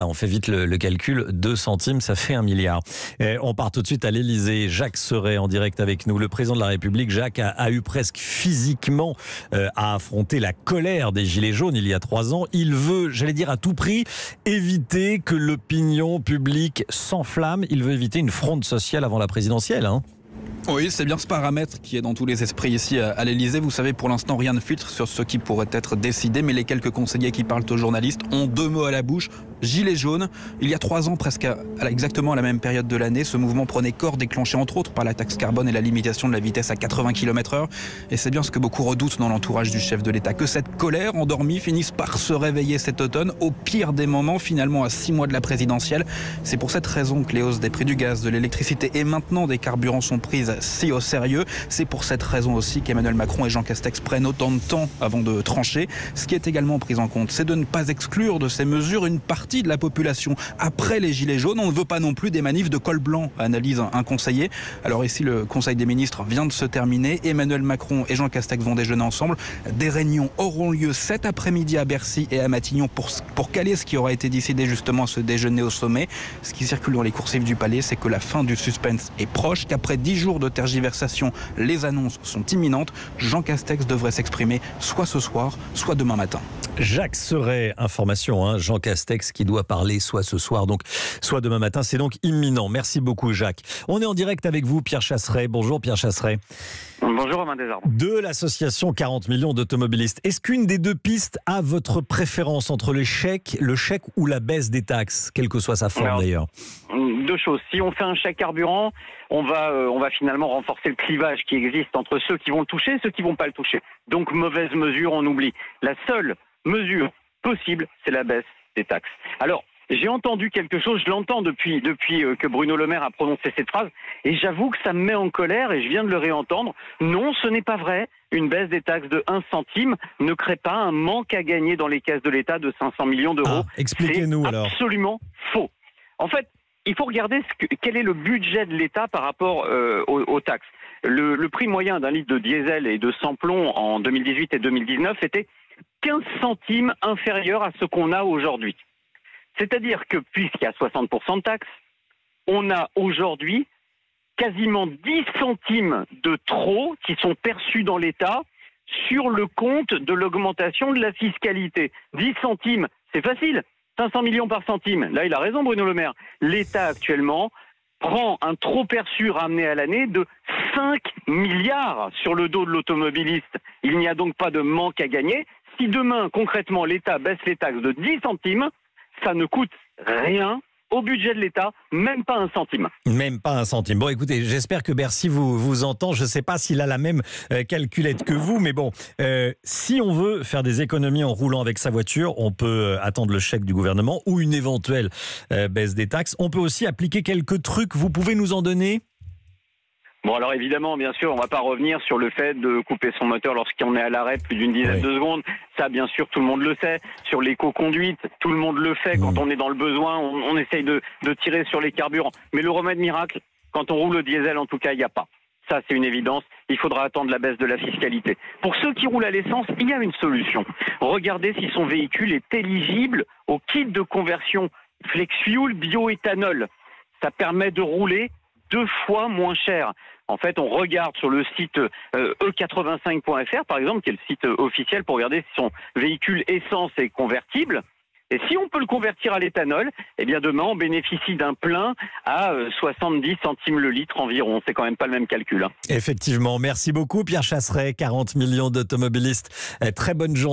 On fait vite le calcul, 2 centimes, ça fait 1 milliard. On part tout de suite à l'Elysée. Jacques Serret en direct avec nous. Le président de la République, Jacques, a eu presque physiquement à affronter la colère des Gilets jaunes il y a 3 ans. Il veut, j'allais dire à tout prix, éviter que l'opinion publique s'enflamme. Il veut éviter une fronde sociale avant la présidentielle, hein. Oui, c'est bien ce paramètre qui est dans tous les esprits ici à l'Elysée. Vous savez, pour l'instant, rien ne filtre sur ce qui pourrait être décidé, mais les quelques conseillers qui parlent aux journalistes ont 2 mots à la bouche. Gilets jaunes. Il y a 3 ans, presque exactement à la même période de l'année, ce mouvement prenait corps, déclenché entre autres par la taxe carbone et la limitation de la vitesse à 80 km/h. Et c'est bien ce que beaucoup redoutent dans l'entourage du chef de l'État, que cette colère endormie finisse par se réveiller cet automne, au pire des moments, finalement à 6 mois de la présidentielle. C'est pour cette raison que les hausses des prix du gaz, de l'électricité et maintenant des carburants sont prises si au sérieux. C'est pour cette raison aussi qu'Emmanuel Macron et Jean Castex prennent autant de temps avant de trancher. Ce qui est également pris en compte, c'est de ne pas exclure de ces mesures une partie de la population. Après les Gilets jaunes, on ne veut pas non plus des manifs de col blanc, analyse un conseiller. Alors ici, le Conseil des ministres vient de se terminer. Emmanuel Macron et Jean Castex vont déjeuner ensemble. Des réunions auront lieu cet après-midi à Bercy et à Matignon pour caler ce qui aura été décidé justement à ce déjeuner au sommet. Ce qui circule dans les coursives du palais, c'est que la fin du suspense est proche, qu'après 10 jours de tergiversation, les annonces sont imminentes. Jean Castex devrait s'exprimer soit ce soir, soit demain matin. Jacques Serret, information, hein, Jean Castex qui doit parler soit ce soir, donc soit demain matin. C'est donc imminent. Merci beaucoup, Jacques. On est en direct avec vous, Pierre Chasseret. Bonjour, Pierre Chasseret. Bonjour, Romain Desarbres. De l'association 40 millions d'automobilistes. Est-ce qu'une des 2 pistes a votre préférence entre le chèque ou la baisse des taxes, quelle que soit sa forme d'ailleurs? 2 choses. Si on fait un chèque carburant, on va finalement renforcer le clivage qui existe entre ceux qui vont le toucher et ceux qui vont pas le toucher. Donc, mauvaise mesure, on oublie. La seule mesure possible, c'est la baisse des taxes. Alors, j'ai entendu quelque chose, je l'entends depuis que Bruno Le Maire a prononcé cette phrase, et j'avoue que ça me met en colère, et je viens de le réentendre. Non, ce n'est pas vrai. Une baisse des taxes de 1 centime ne crée pas un manque à gagner dans les caisses de l'État de 500 millions d'euros. Expliquez-nous alors. C'est absolument faux. En fait, il faut regarder quel est le budget de l'État par rapport aux taxes. Le prix moyen d'un litre de diesel et de sans-plomb en 2018 et 2019 était 15 centimes inférieur à ce qu'on a aujourd'hui. C'est-à-dire que puisqu'il y a 60% de taxes, on a aujourd'hui quasiment 10 centimes de trop qui sont perçus dans l'État sur le compte de l'augmentation de la fiscalité. 10 centimes, c'est facile. 500 millions par centime. Là, il a raison, Bruno Le Maire. L'État, actuellement, prend un trop perçu ramené à l'année de 5 milliards sur le dos de l'automobiliste. Il n'y a donc pas de manque à gagner. Si demain, concrètement, l'État baisse les taxes de 10 centimes, ça ne coûte rien au budget de l'État, même pas 1 centime. Même pas 1 centime. Bon, écoutez, j'espère que Bercy vous entend. Je ne sais pas s'il a la même calculette que vous, mais bon, si on veut faire des économies en roulant avec sa voiture, on peut attendre le chèque du gouvernement ou une éventuelle baisse des taxes. On peut aussi appliquer quelques trucs. Vous pouvez nous en donner ? Bon, alors évidemment, bien sûr, on ne va pas revenir sur le fait de couper son moteur lorsqu'on est à l'arrêt plus d'une dizaine de secondes. Ça, bien sûr, tout le monde le sait. Sur l'éco-conduite, tout le monde le fait. Quand on est dans le besoin, on essaye de tirer sur les carburants. Mais le remède miracle, quand on roule au diesel, en tout cas, il n'y a pas. Ça, c'est une évidence. Il faudra attendre la baisse de la fiscalité. Pour ceux qui roulent à l'essence, il y a une solution. Regardez si son véhicule est éligible au kit de conversion FlexFuel bioéthanol. Ça permet de rouler 2 fois moins cher. En fait, on regarde sur le site e85.fr, par exemple, qui est le site officiel pour regarder si son véhicule essence est convertible. Et si on peut le convertir à l'éthanol, eh bien demain, on bénéficie d'un plein à 70 centimes le litre environ. C'est quand même pas le même calcul, hein. Effectivement. Merci beaucoup, Pierre Chasseret. 40 millions d'automobilistes. Très bonne journée.